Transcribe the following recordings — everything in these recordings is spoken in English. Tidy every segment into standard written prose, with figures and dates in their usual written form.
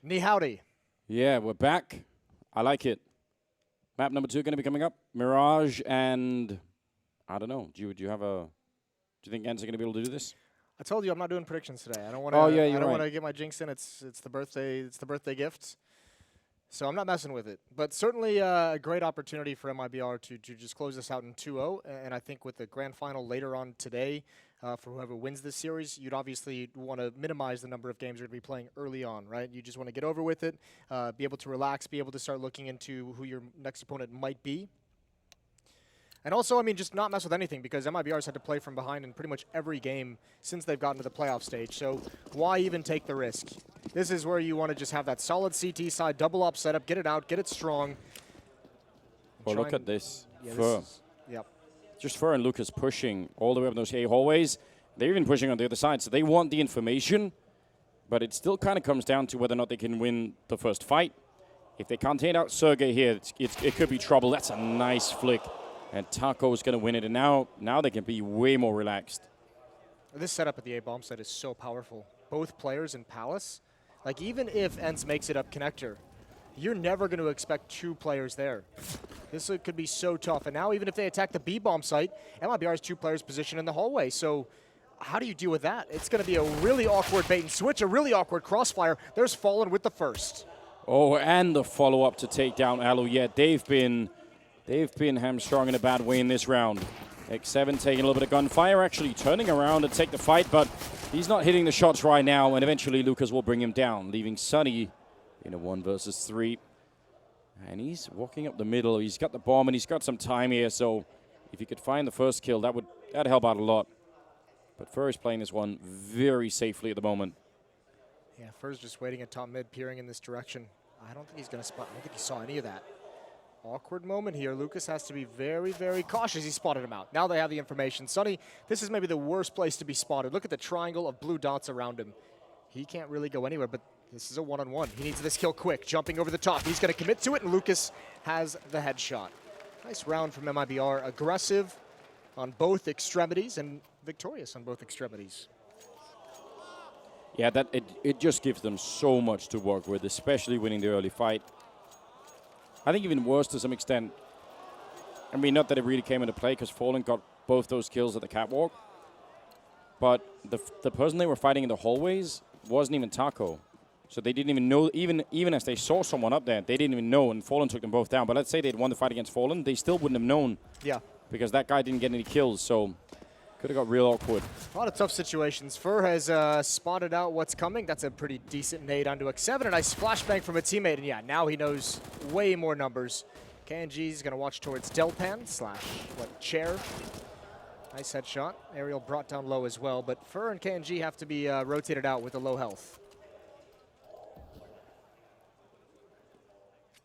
Ni howdy. Yeah, we're back. I like it. Map number 2 going to be coming up. Mirage and I don't know. Do you have a? Do you think ENCE are going to be able to do this? I told you I'm not doing predictions today. I don't want to. Oh yeah, I you're don't right. want to get my jinx in. It's the birthday. It's the birthday gift. So I'm not messing with it. But certainly a great opportunity for MIBR to just close this out in 2-0. And I think with the grand final later on today, for whoever wins this series, you'd obviously want to minimize the number of games you're going to be playing early on, right? You just want to get over with it, be able to relax, be able to start looking into who your next opponent might be. And also, I mean, just not mess with anything because MIBR's had to play from behind in pretty much every game since they've gotten to the playoff stage. So why even take the risk? This is where you want to just have that solid CT side, double up setup, get it out, get it strong. Well, look at this. Yeah, Fur. Yep. Just Fur and Lucas pushing all the way up those A hallways. They're even pushing on the other side, so they want the information. But it still kind of comes down to whether or not they can win the first fight. If they can't take out Sergey here, it could be trouble. That's a nice flick. And Taco's going to win it, and now they can be way more relaxed. This setup at the A-bomb site is so powerful. Both players in Palace, like even if ENCE makes it up connector, you're never going to expect 2 players there. This could be so tough. And now even if they attack the B-bomb site, MIBR has 2 players positioned in the hallway. So how do you deal with that? It's going to be a really awkward bait and switch, a really awkward crossfire. There's Fallen with the first. Oh, and the follow-up to take down Alu. Yeah, they've been hamstrung in a bad way in this round. X7 taking a little bit of gunfire, actually turning around to take the fight, but he's not hitting the shots right now, and eventually Lucas will bring him down, leaving Sunny in a 1 versus 3. And he's walking up the middle. He's got the bomb, and he's got some time here, so if he could find the first kill, that'd help out a lot. But Fur is playing this one very safely at the moment. Yeah, Fur's just waiting at top mid, peering in this direction. I don't think he's going to spot. I don't think he saw any of that. Awkward moment here. Lucas has to be very, very cautious. He spotted him out. Now they have the information. Sunny, this is maybe the worst place to be spotted. Look at the triangle of blue dots around him. He can't really go anywhere, but this is a one-on-one. He needs this kill quick. Jumping over the top. He's going to commit to it, and Lucas has the headshot. Nice round from MIBR. Aggressive on both extremities and victorious on both extremities. Yeah, it just gives them so much to work with, especially winning the early fight. I think even worse to some extent. I mean, not that it really came into play because Fallen got both those kills at the catwalk. But the person they were fighting in the hallways wasn't even Taco. So they didn't even know, even as they saw someone up there, they didn't even know, and Fallen took them both down. But let's say they'd won the fight against Fallen, they still wouldn't have known. Yeah. Because that guy didn't get any kills, so could have got real awkward. A lot of tough situations. Fur has spotted out what's coming. That's a pretty decent nade onto X7. A nice flashbang from a teammate. And yeah, now he knows way more numbers. KNG's going to watch towards Delpan / chair. Nice headshot. Aerial brought down low as well. But Fur and KNG have to be rotated out with a low health.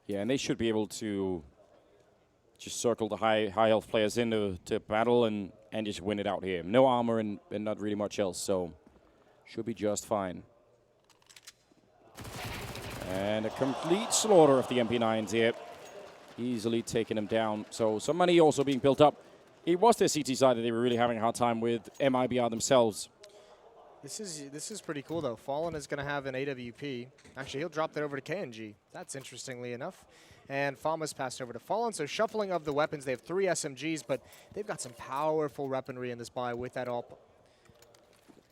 Yeah, and they should be able to just circle the high health players into battle and just win it out here. No armor and not really much else, so should be just fine. And a complete slaughter of the MP9s here. Easily taking them down. So some money also being built up. It was their CT side that they were really having a hard time with MIBR themselves. This is pretty cool, though. Fallen is going to have an AWP. Actually, he'll drop that over to KNG. That's interestingly enough. And Fama's passed over to Fallen. So shuffling of the weapons. They have 3 SMGs, but they've got some powerful weaponry in this buy with that AWP.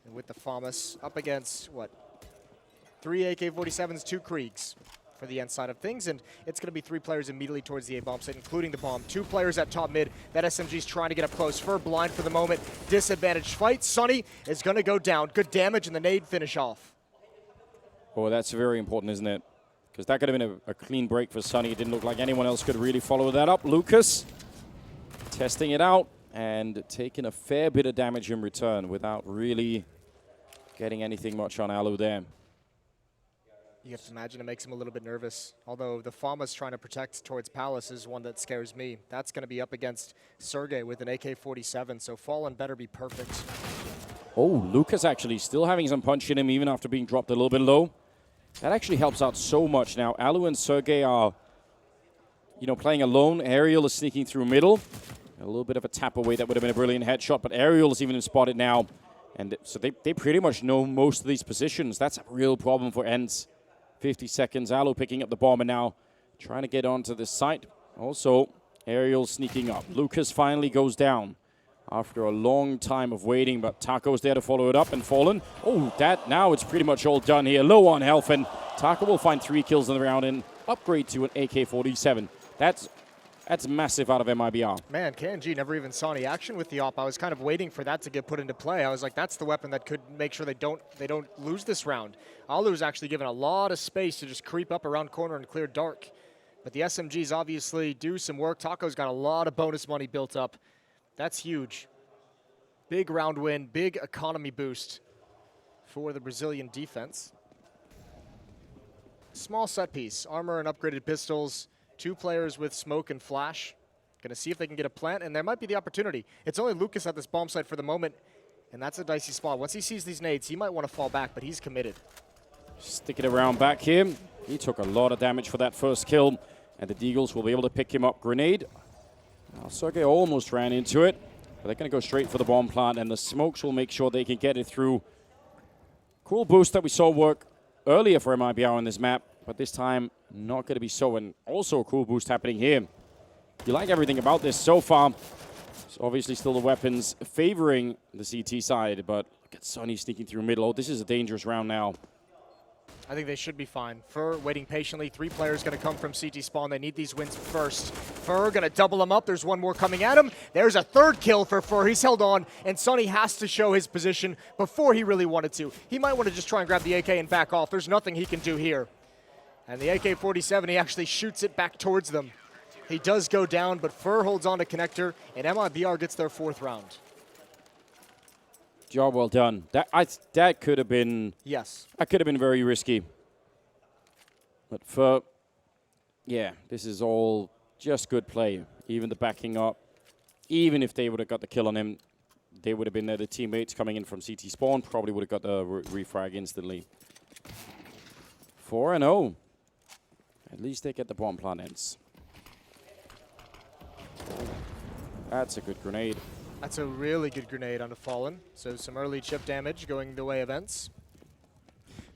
And with the Famas up against, what, 3 AK-47s, 2 Kriegs for the ENCE side of things. And it's going to be 3 players immediately towards the A-bomb site, including the bomb. 2 players at top mid. That SMG's trying to get up close. Fur blind for the moment. Disadvantaged fight. Sunny is going to go down. Good damage and the nade finish off. Oh, that's very important, isn't it? Because that could have been a clean break for Sunny. It didn't look like anyone else could really follow that up. Lucas testing it out and taking a fair bit of damage in return without really getting anything much on Alu there. You have to imagine it makes him a little bit nervous. Although the Fama's trying to protect towards Palace is one that scares me. That's going to be up against Sergey with an AK-47, so Fallen better be perfect. Oh, Lucas actually still having some punch in him even after being dropped a little bit low. That actually helps out so much now. Alu and Sergey are, playing alone. Aerial is sneaking through middle. A little bit of a tap away. That would have been a brilliant headshot, but Aerial is even spotted now. And so they pretty much know most of these positions. That's a real problem for ENCE. 50 seconds. Alu picking up the bomb and now trying to get onto this site. Also, Ariel sneaking up. Lucas finally goes down after a long time of waiting, but Taco's there to follow it up and Fallen. Oh, now it's pretty much all done here. Low on health, and Taco will find 3 kills in the round and upgrade to an AK-47. That's massive out of MIBR. Man, KNG never even saw any action with the op. I was kind of waiting for that to get put into play. I was like, that's the weapon that could make sure they don't lose this round. Alu's actually given a lot of space to just creep up around corner and clear dark. But the SMGs obviously do some work. Taco's got a lot of bonus money built up. That's huge. Big round win, big economy boost for the Brazilian defense. Small set piece, armor and upgraded pistols. 2 players with smoke and flash. Gonna see if they can get a plant, and there might be the opportunity. It's only Lucas at this bomb site for the moment, and that's a dicey spot. Once he sees these nades, he might want to fall back, but he's committed. Stick it around back here. He took a lot of damage for that first kill, and the Deagles will be able to pick him up. Grenade. Now, Sergey almost ran into it, but they're going to go straight for the bomb plant, and the smokes will make sure they can get it through. Cool boost that we saw work earlier for MIBR on this map, but this time not going to be so. And also a cool boost happening here. You like everything about this so far. It's obviously still the weapons favoring the CT side, but look at Sonny sneaking through middle. Oh, this is a dangerous round now. I think they should be fine. Fur waiting patiently. 3 players going to come from CT spawn. They need these wins first. Fur going to double them up. There's one more coming at him. There's a 3rd kill for Fur. He's held on, and Sonny has to show his position before he really wanted to. He might want to just try and grab the AK and back off. There's nothing he can do here. And the AK-47, he actually shoots it back towards them. He does go down, but Fur holds on to connector, and MIBR gets their 4th round. Job well done. That could have been... Yes. That could have been very risky. But for... Yeah, this is all just good play. Even the backing up. Even if they would have got the kill on him, they would have been there. The teammates coming in from CT spawn probably would have got the refrag instantly. 4-0. At least they get the bomb plant ENCE. That's a good grenade. That's a really good grenade on the Fallen. So some early chip damage going the way of ENCE.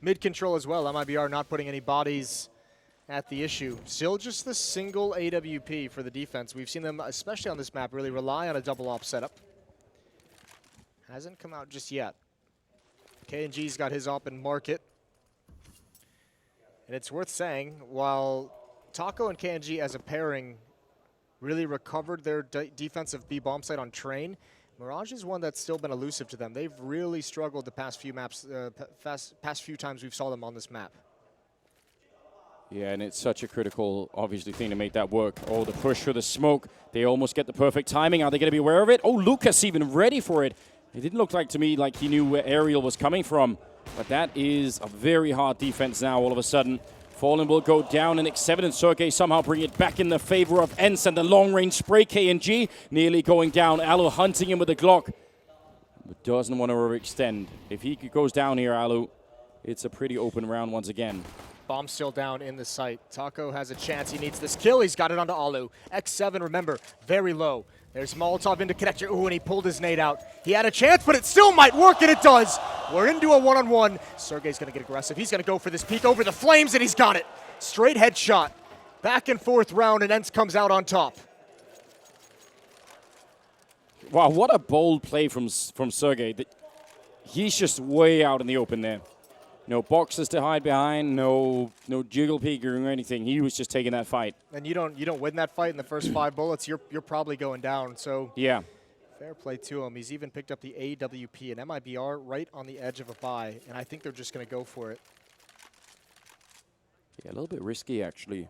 Mid control as well. MIBR not putting any bodies at the issue. Still just the single AWP for the defense. We've seen them, especially on this map, really rely on a double op setup. Hasn't come out just yet. KNG's got his op in market. And it's worth saying, while Taco and KNG as a pairing really recovered their defensive B bomb site on Train, Mirage is one that's still been elusive to them. They've really struggled the past few maps, past few times we've saw them on this map. Yeah, and it's such a critical, obviously, thing to make that work. Oh, the push for the smoke. They almost get the perfect timing. Are they going to be aware of it? Oh, Lucas even ready for it. It didn't look like to me like he knew where Ariel was coming from. But that is a very hard defense now all of a sudden. Fallen will go down, and X7 and Sergey somehow bring it back in the favor of ENCE, and the long-range spray KNG nearly going down. Alu hunting him with a Glock, but doesn't want to overextend. If he goes down here, Alu, it's a pretty open round once again. Bomb still down in the site. Taco has a chance. He needs this kill. He's got it onto Alu. X7, remember, very low. There's Molotov into connector. Ooh, and he pulled his nade out. He had a chance, but it still might work, and it does. We're into a one-on-one. Sergey's going to get aggressive. He's going to go for this peek over the flames, and he's got it. Straight headshot. Back and forth round, and ENCE comes out on top. Wow, what a bold play from Sergey. He's just way out in the open there. No boxes to hide behind, no jiggle peeking or anything. He was just taking that fight. And you don't win that fight in the first 5 bullets, you're probably going down. So yeah, fair play to him. He's even picked up the AWP and MIBR right on the edge of a buy, and I think they're just going to go for it. Yeah, a little bit risky actually.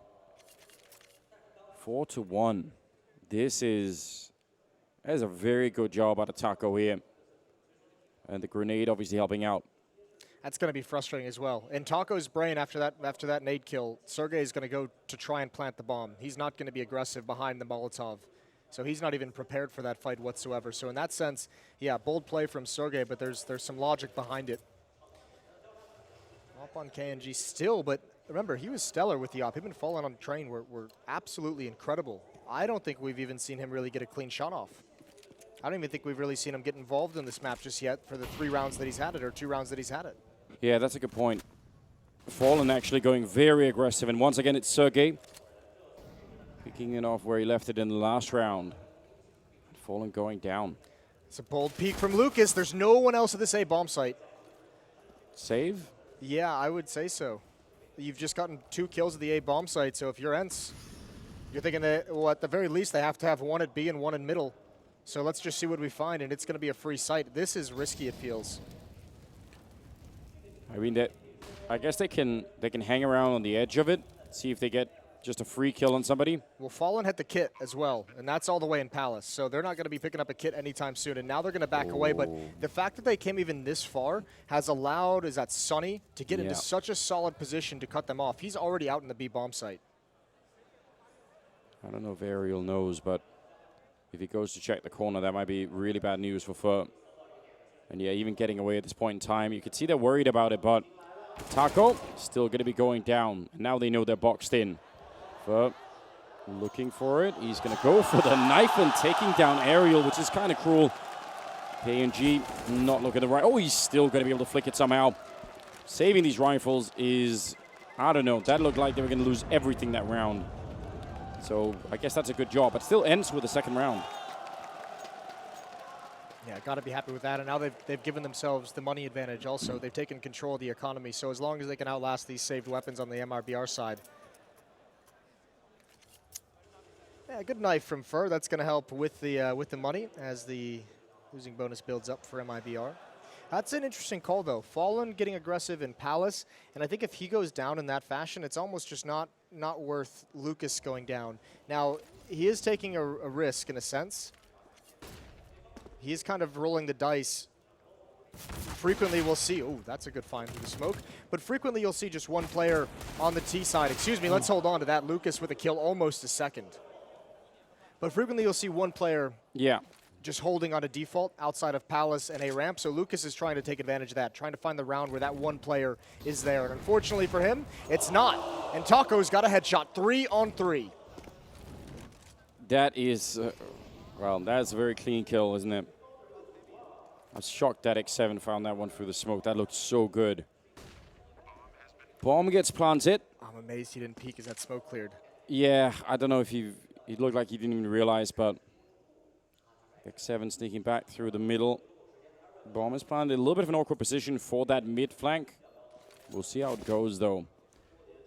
4-1. That is a very good job out of Taco here, and the grenade obviously helping out. That's going to be frustrating as well. In Taco's brain after that nade kill, Sergey is going to go to try and plant the bomb. He's not going to be aggressive behind the Molotov. So he's not even prepared for that fight whatsoever. So in that sense, yeah, bold play from Sergey, but there's some logic behind it. Up on KNG still, but remember, he was stellar with the op. Him and Fallen on Train were absolutely incredible. I don't think we've even seen him really get a clean shot off. I don't even think we've really seen him get involved in this map just yet for the 3 rounds that he's had it, or 2 rounds that he's had it. Yeah, that's a good point. Fallen actually going very aggressive. And once again, it's Sergey picking it off where he left it in the last round. Fallen going down. It's a bold peek from Lucas. There's no one else at this A bomb site. Save? Yeah, I would say so. You've just gotten 2 kills at the A bomb site, so if you're ENCE, you're thinking that, well, at the very least, they have to have 1 at B and 1 in middle. So let's just see what we find, and it's going to be a free site. This is risky, it feels. I mean, I guess they can hang around on the edge of it, see if they get just a free kill on somebody. Well, Fallen had the kit as well, and that's all the way in Palace. So they're not going to be picking up a kit anytime soon, and now they're going to back away. But the fact that they came even this far has allowed, is that Sonny, to get into such a solid position to cut them off. He's already out in the B bomb site. I don't know if Ariel knows, but if he goes to check the corner, that might be really bad news for Fur. And yeah, even getting away at this point in time, you can see they're worried about it, but Taco still going to be going down. And now they know they're boxed in. Fur looking for it. He's going to go for the knife and taking down Ariel, which is kind of cruel. KNG not looking the right. Oh, he's still going to be able to flick it somehow. Saving these rifles is, I don't know, that looked like they were going to lose everything that round. So I guess that's a good job, but still ends with the second round. Yeah, got to be happy with that. And now they've given themselves the money advantage also. They've taken control of the economy. So as long as they can outlast these saved weapons on the MIBR side. Yeah, good knife from Fur. That's going to help with the money as the losing bonus builds up for MIBR. That's an interesting call, though. Fallen getting aggressive in Palace, and I think if he goes down in that fashion, it's almost just not worth Lucas going down. Now, he is taking a risk in a sense. He is kind of rolling the dice. Frequently we'll see, oh, that's a good find through the smoke, but frequently you'll see just 1 player on the T side. Excuse me, let's hold on to that. Lucas with a kill almost a second. But frequently you'll see 1 player just holding on a default outside of Palace and a ramp. So Lucas is trying to take advantage of that, trying to find the round where that 1 player is there. And unfortunately for him, it's not. And Taco's got a headshot, 3 on 3. That is, well, that's a very clean kill, isn't it? I was shocked that X7 found that one through the smoke. That looked so good. Bomb gets planted. I'm amazed he didn't peek as that smoke cleared. Yeah, I don't know if it looked like he didn't even realize, but X7 sneaking back through the middle. Bomb is planted. A little bit of an awkward position for that mid flank. We'll see how it goes, though.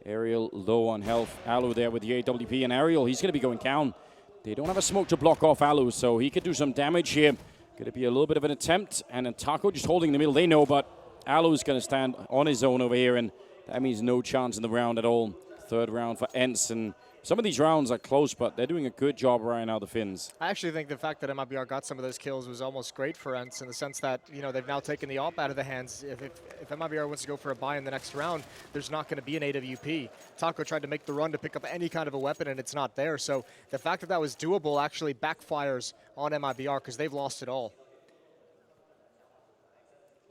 Ariel low on health. Alu there with the AWP, and Ariel, he's going to be going down. They don't have a smoke to block off Alu, so he could do some damage here. Going to be a little bit of an attempt, and then Taco just holding the middle. They know, but Alu's going to stand on his own over here, and that means no chance in the round at all. Third round for ENCE, and some of these rounds are close, but they're doing a good job right now, the Finns. I actually think the fact that MIBR got some of those kills was almost great for ENCE in the sense that, you know, they've now taken the AWP out of the hands. If MIBR wants to go for a buy in the next round, there's not going to be an AWP. Taco tried to make the run to pick up any kind of a weapon, and it's not there. So the fact that that was doable actually backfires on MIBR because they've lost it all.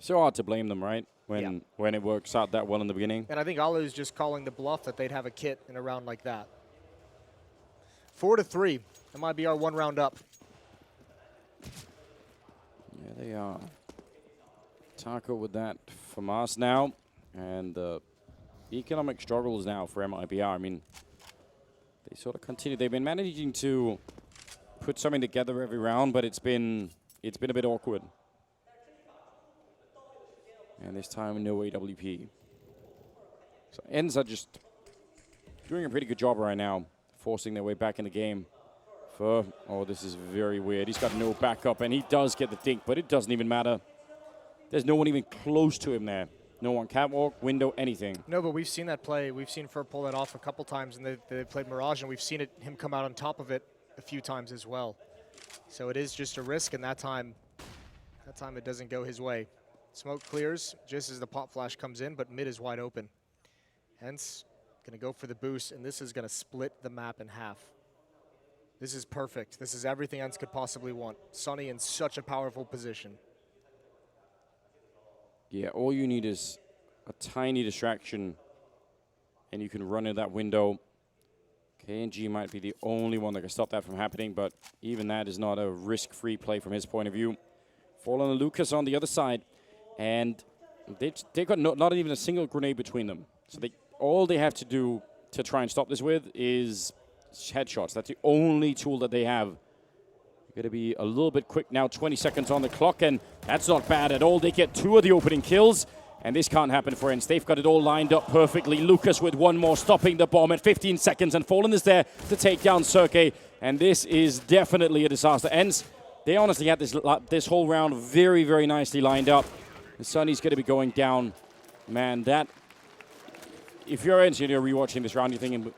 So hard to blame them, right? When it works out that well in the beginning. And I think Alu's just calling the bluff that they'd have a kit in a round like that. 4-3. MIBR 1 round up. Yeah, they are. Taco with that FAMAS now. And economic struggles now for MIBR. I mean, they sort of continue. They've been managing to put something together every round, but it's been a bit awkward. And this time, no AWP. So ENCE are just doing a pretty good job right now, forcing their way back in the game. Oh, this is very weird. He's got no backup, and he does get the dink, but it doesn't even matter. There's no one even close to him there. No one catwalk, window, anything. No, but we've seen that play. We've seen Fur pull that off a couple times, and they played Mirage, and we've seen him come out on top of it a few times as well. So it is just a risk, and that time it doesn't go his way. Smoke clears just as the pop flash comes in, but mid is wide open. ENCE going to go for the boost, and this is going to split the map in half. This is perfect. This is everything ENCE could possibly want. Sonny in such a powerful position. Yeah, all you need is a tiny distraction, and you can run in that window. KNG might be the only one that can stop that from happening, but even that is not a risk-free play from his point of view. Fallen and Lucas on the other side. And they've got not even a single grenade between them. So all they have to do to try and stop this with is headshots. That's the only tool that they have. Going to be a little bit quick now. 20 seconds on the clock, and that's not bad at all. They get 2 of the opening kills, and this can't happen for ENCE. They've got it all lined up perfectly. Lucas with one more, stopping the bomb at 15 seconds, and Fallen is there to take down Sergey, and this is definitely a disaster. ENCE, they honestly had this whole round very, very nicely lined up. The Sunny's going to be going down. Man, that... If you're ENCE and you're rewatching this round, you're thinking,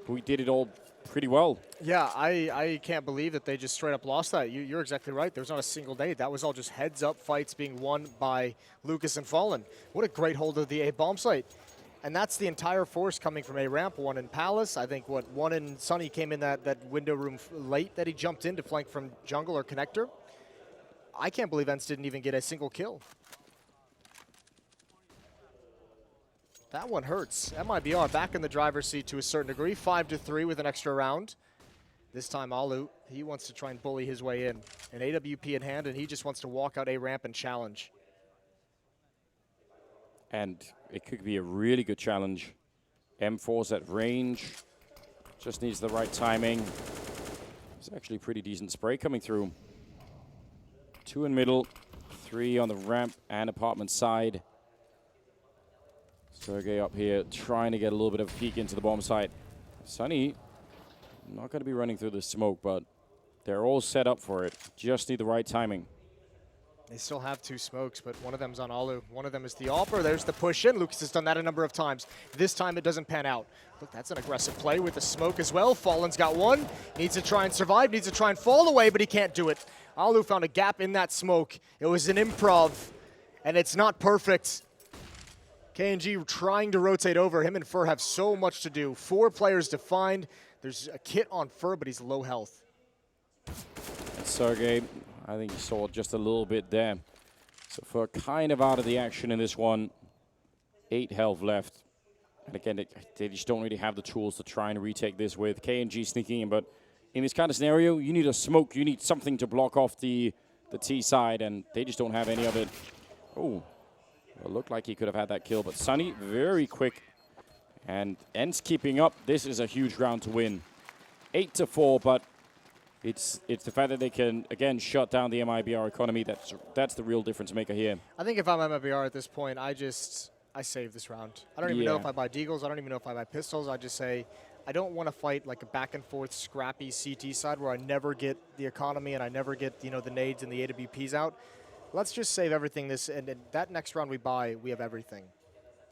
we did it all pretty well. Yeah, I can't believe that they just straight up lost that. You're exactly right. There was not a single day. That was all just heads-up fights being won by Lucas and Fallen. What a great hold of the A bomb site. And that's the entire force coming from A ramp, 1 in Palace. I think, one in Sunny came in that window room late that he jumped in to flank from jungle or connector. I can't believe ENCE didn't even get a single kill. That one hurts. MIBR back in the driver's seat to a certain degree. 5-3 with an extra round. This time Alu, he wants to try and bully his way in. An AWP in hand, and he just wants to walk out A ramp and challenge. And it could be a really good challenge. M4's at range. Just needs the right timing. It's actually a pretty decent spray coming through. 2 in middle, 3 on the ramp and apartment side. Sergey up here trying to get a little bit of a peek into the bomb site. Sunny, not going to be running through the smoke, but they're all set up for it. Just need the right timing. They still have 2 smokes, but one of them's on Alu. One of them is the AWPer. There's the push in. Lucas has done that a number of times. This time it doesn't pan out. Look, that's an aggressive play with the smoke as well. Fallen's got 1. Needs to try and survive. Needs to try and fall away, but he can't do it. Alu found a gap in that smoke. It was an improv, and it's not perfect. KNG trying to rotate over. Him and Fur have so much to do. 4 players to find. There's a kit on Fur, but he's low health. And Sergey, I think he saw just a little bit there. So Fur kind of out of the action in this one. 8 health left. And again, they just don't really have the tools to try and retake this with. KNG sneaking in, but in this kind of scenario, you need a smoke. You need something to block off the T side, and they just don't have any of it. Oh. It looked like he could have had that kill, but Sunny very quick. And ENCE keeping up. This is a huge round to win. 8-4, but it's the fact that they can, again, shut down the MIBR economy. That's the real difference maker here. I think if I'm MIBR at this point, I save this round. I don't even know if I buy deagles. I don't even know if I buy pistols. I just say, I don't want to fight like a back-and-forth, scrappy CT side where I never get the economy and I never get, the nades and the AWPs out. Let's just save everything and that next round we buy, we have everything.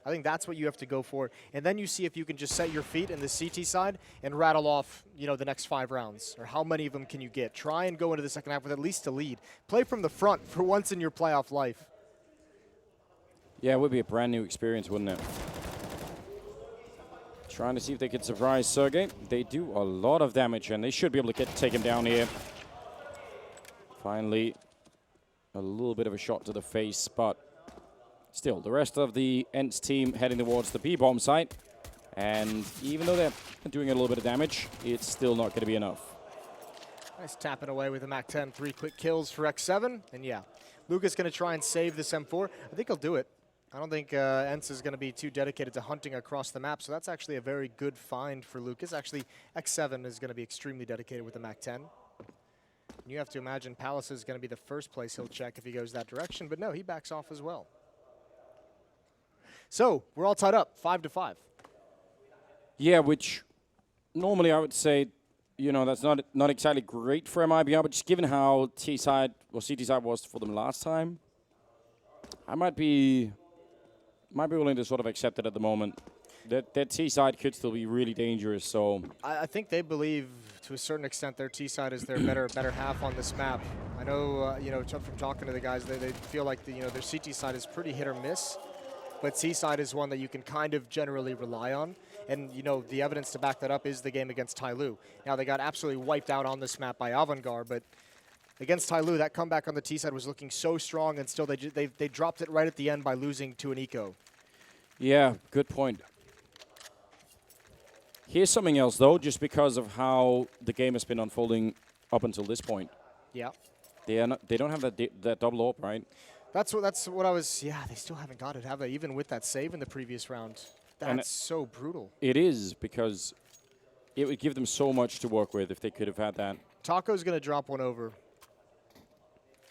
I think that's what you have to go for. And then you see if you can just set your feet in the CT side and rattle off, the next 5 rounds. Or how many of them can you get? Try and go into the second half with at least a lead. Play from the front for once in your playoff life. Yeah, it would be a brand new experience, wouldn't it? Trying to see if they can surprise Sergey. They do a lot of damage, and they should be able to take him down here. Finally. A little bit of a shot to the face, but still, the rest of the ENCE team heading towards the B-bomb site. And even though they're doing a little bit of damage, it's still not going to be enough. Nice tapping away with the MAC-10. 3 quick kills for X7. And yeah, Lucas going to try and save this M4. I think he'll do it. I don't think ENCE is going to be too dedicated to hunting across the map, so that's actually a very good find for Lucas. Actually, X7 is going to be extremely dedicated with the MAC-10. You have to imagine Palace is going to be the first place he'll check if he goes that direction, but no, he backs off as well. So, we're all tied up, 5-5. Yeah, which normally I would say, that's not exactly great for MIBR, but just given how CT side was for them last time, I might be willing to sort of accept it at the moment. That T side could still be really dangerous. So I think they believe, to a certain extent, their T side is their better half on this map. I know, from talking to the guys, they feel like their CT side is pretty hit or miss, but T side is one that you can kind of generally rely on. And the evidence to back that up is the game against Tyloo. Now they got absolutely wiped out on this map by Avantgarde, but against Tyloo, that comeback on the T side was looking so strong, and still they dropped it right at the end by losing to an eco. Yeah, good point. Here's something else, though, just because of how the game has been unfolding up until this point. Yeah. They don't have that double AWP, right? That's what I was. Yeah, they still haven't got it, have they? Even with that save in the previous round. That's so brutal. It is, because it would give them so much to work with if they could have had that. Taco's going to drop one over.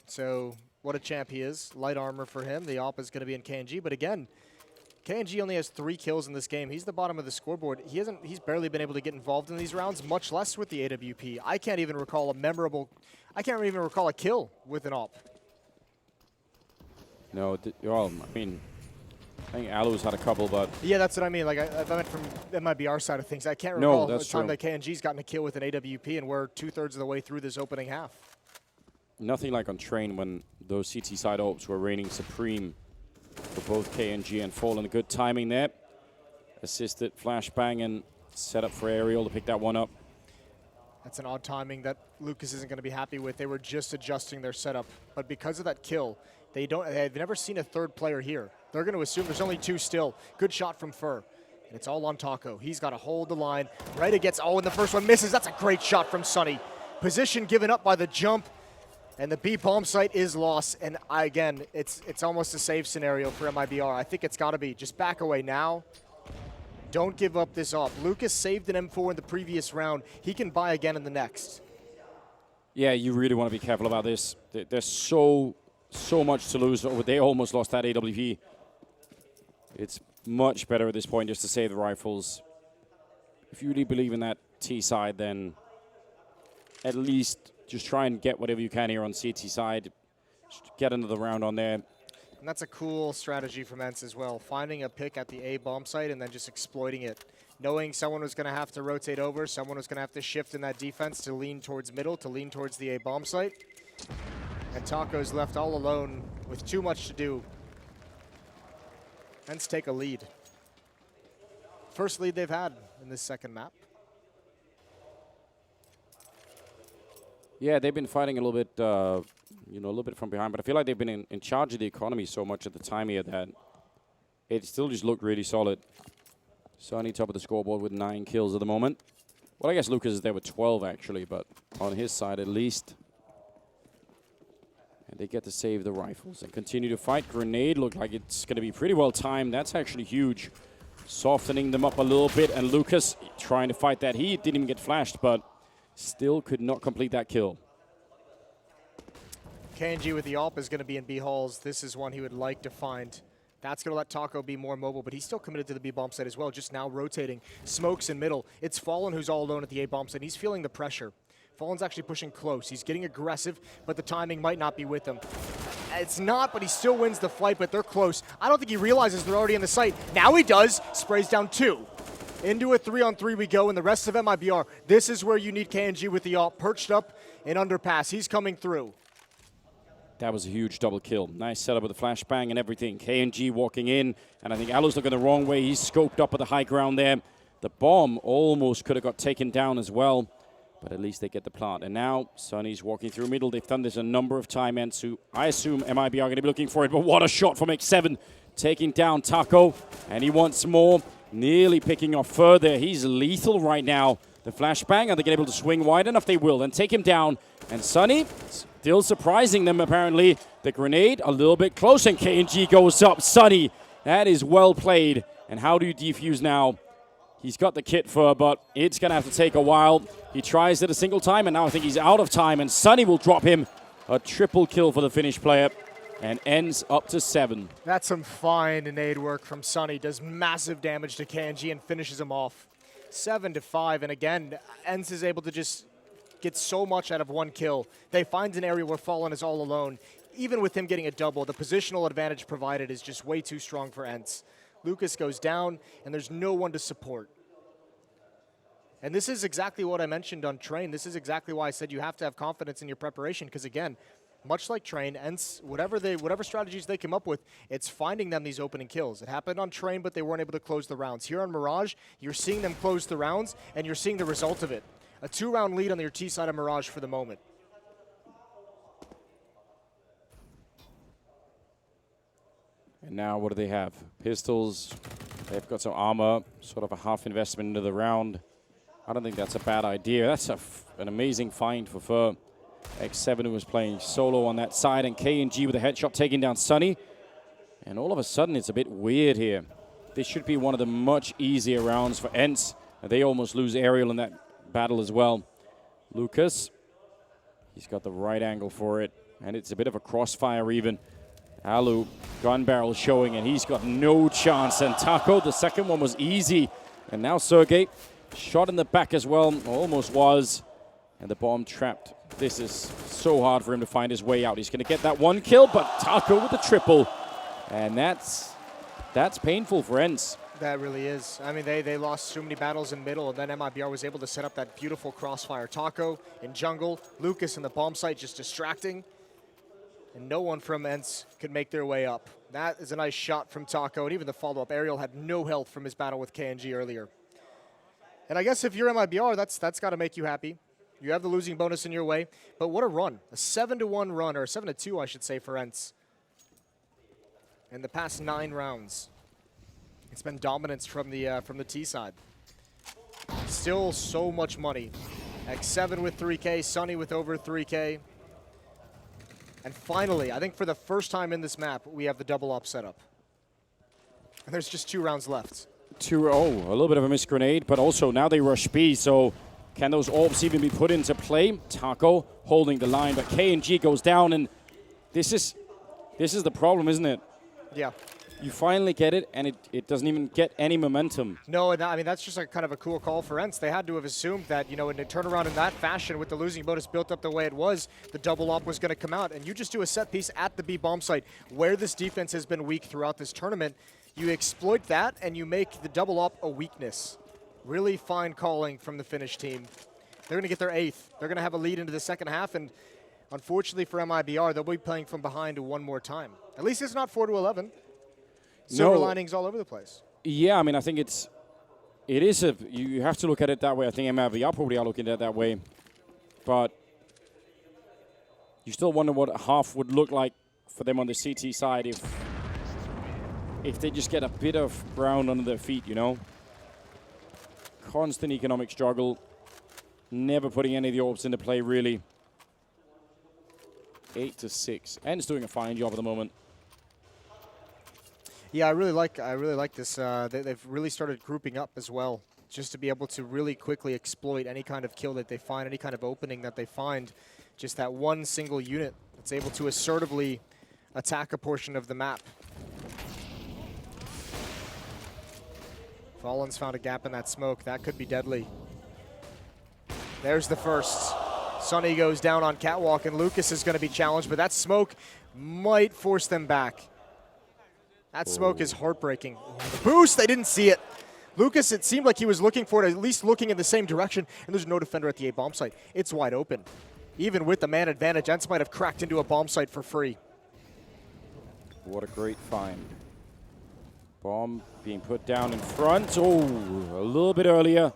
So what a champ he is. Light armor for him. The op is going to be in KNG. But again, KNG only has 3 kills in this game. He's the bottom of the scoreboard. He's barely been able to get involved in these rounds, much less with the AWP. I can't even recall a kill with an op. No, well, I mean, I think Alu's had a couple, but... Yeah, that's what I mean. Like, I meant from MIBR side of things. I can't recall that's the time true. that KNG's gotten a kill with an AWP, and we're 2/3 of the way through this opening half. Nothing like on Train when those CT side ops were reigning supreme for both KNG and Fallen. Good timing there. Assisted flashbang and set up for Aerial to pick that one up. That's an odd timing that Lucas isn't going to be happy with. They were just adjusting their setup. But because of that kill, they've never seen a third player here. They're going to assume there's only 2 still. Good shot from Fur. And it's all on Taco. He's got to hold the line. Right gets, and the first one misses. That's a great shot from Sunny. Position given up by the jump. And the B bomb site is lost. And again, it's almost a save scenario for MIBR. I think it's got to be. Just back away now. Don't give up this op. Lucas saved an M4 in the previous round. He can buy again in the next. Yeah, you really want to be careful about this. There's so much to lose. They almost lost that AWP. It's much better at this point just to save the rifles. If you really believe in that T side, then at least just try and get whatever you can here on CT side. Just get another round on there. And that's a cool strategy from ENCE as well. Finding a pick at the A bomb site and then just exploiting it. Knowing someone was going to have to rotate over, someone was going to have to shift in that defense to lean towards middle, to lean towards the A bomb site. And Taco's left all alone with too much to do. ENCE take a lead. First lead they've had in this second map. Yeah, they've been fighting a little bit, a little bit from behind, but I feel like they've been in charge of the economy so much at the time here that it still just looked really solid. Sunny top of the scoreboard with 9 kills at the moment. Well, I guess Lucas is there with 12 actually, but on his side at least. And they get to save the rifles and continue to fight. Grenade looked like it's going to be pretty well timed. That's actually huge. Softening them up a little bit, and Lucas trying to fight that. He didn't even get flashed, but still could not complete that kill. KNG with the AWP is going to be in B halls. This is one he would like to find. That's going to let Taco be more mobile, but he's still committed to the B bomb site as well, just now rotating. Smokes in middle. It's Fallen who's all alone at the A bomb site. He's feeling the pressure. Fallen's actually pushing close. He's getting aggressive, but the timing might not be with him. It's not, but he still wins the fight, but they're close. I don't think he realizes they're already in the site. Now he does. Sprays down 2. Into a 3-on-3 we go, and the rest of MIBR. This is where you need KNG with the AWP perched up in underpass. He's coming through. That was a huge double kill. Nice setup with the flashbang and everything. KNG walking in, and I think Alu's looking the wrong way. He's scoped up at the high ground there. The bomb almost could have got taken down as well, but at least they get the plant. And now Sunny's walking through middle. They've done this a number of times, and so I assume MIBR are going to be looking for it, but what a shot from X7, taking down Taco, and he wants more. Nearly picking off further. He's lethal right now. The flashbang, are they able to swing wide enough? They will, then take him down. And Sunny still surprising them apparently. The grenade a little bit close, and KNG goes up. Sunny, that is well played. And how do you defuse now? He's got the kit for, but it's going to have to take a while. He tries it a single time, and now I think he's out of time, and Sunny will drop him. A triple kill for the Finnish player. And ends up to 7. That's some fine nade work from Sunny. Does massive damage to KNG and finishes him off. 7-5, and again, ENCE is able to just get so much out of one kill. They find an area where Fallen is all alone. Even with him getting a double, the positional advantage provided is just way too strong for ENCE. Lucas goes down, and there's no one to support. And this is exactly what I mentioned on Train. This is exactly why I said you have to have confidence in your preparation, because again, much like Train, ENCE, whatever strategies they came up with, it's finding them these opening kills. It happened on Train, but they weren't able to close the rounds. Here on Mirage, you're seeing them close the rounds, and you're seeing the result of it. A 2-round lead on your T side of Mirage for the moment. And now what do they have? Pistols. They've got some armor, sort of a half investment into the round. I don't think that's a bad idea. That's an amazing find for Fur. X7 who was playing solo on that side, and KNG with a headshot taking down Sunny. And all of a sudden, it's a bit weird here. this should be one of the much easier rounds for ENCE. They almost lose Aerial in that battle as well. Lucas, he's got the right angle for it, and it's a bit of a crossfire even. Alu, gun barrel showing, and he's got no chance. And Taco, the second one was easy. And now Sergey, shot in the back as well, almost was. And the bomb trapped. This is so hard for him to find his way out. He's going to get that one kill, but Taco with the triple. And that's painful for ENCE. That really is. I mean, they lost so many battles in middle, and then MIBR was able to set up that beautiful crossfire. Taco in jungle, Lucas in the bomb site just distracting, and no one from ENCE could make their way up. That is a nice shot from Taco, and even the follow-up. Aerial had no health from his battle with KNG earlier. And I guess if you're MIBR, that's got to make you happy. You have the losing bonus in your way, but what a run. A 7-1 run, or 7-2, I should say, for ENCE in the past 9 rounds. It's been dominance from the T side. Still so much money. X7 with 3K, Sunny with over 3K. And finally, I think for the first time in this map, we have the double op setup. And there's just 2 rounds left. A little bit of a missed grenade, but also now they rush B, so can those orbs even be put into play? Taco holding the line, but KNG goes down, and this is the problem, isn't it? Yeah. You finally get it, and it doesn't even get any momentum. No, and I mean, that's just kind of a cool call for ENCE. They had to have assumed that, in a turnaround in that fashion with the losing bonus built up the way it was, the double op was going to come out. And you just do a set piece at the B bomb site where this defense has been weak throughout this tournament. You exploit that, and you make the double op a weakness. Really fine calling from the Finnish team. They're going to get their 8th. They're going to have a lead into the second half, and unfortunately for MIBR, they'll be playing from behind one more time. At least it's not 4-11. Silver linings all over the place. Yeah, I mean, I think you have to look at it that way. I think MIBR probably are looking at it that way. But you still wonder what half would look like for them on the CT side if they just get a bit of ground under their feet, Constant economic struggle. Never putting any of the orbs into play, really. 8-6. And it's doing a fine job at the moment. Yeah, I really like this. They've really started grouping up as well, just to be able to really quickly exploit any kind of kill that they find, any kind of opening that they find. Just that one single unit that's able to assertively attack a portion of the map. Fallen's found a gap in that smoke. That could be deadly. There's the first. Sunny goes down on catwalk, and Lucas is going to be challenged, but that smoke might force them back. That smoke is heartbreaking. The boost, they didn't see it. Lucas, it seemed like he was looking for it, at least looking in the same direction, and there's no defender at the A bomb site. It's wide open. Even with the man advantage, ENCE might have cracked into a bomb site for free. What a great find. Bomb being put down in front. Oh, a little bit earlier.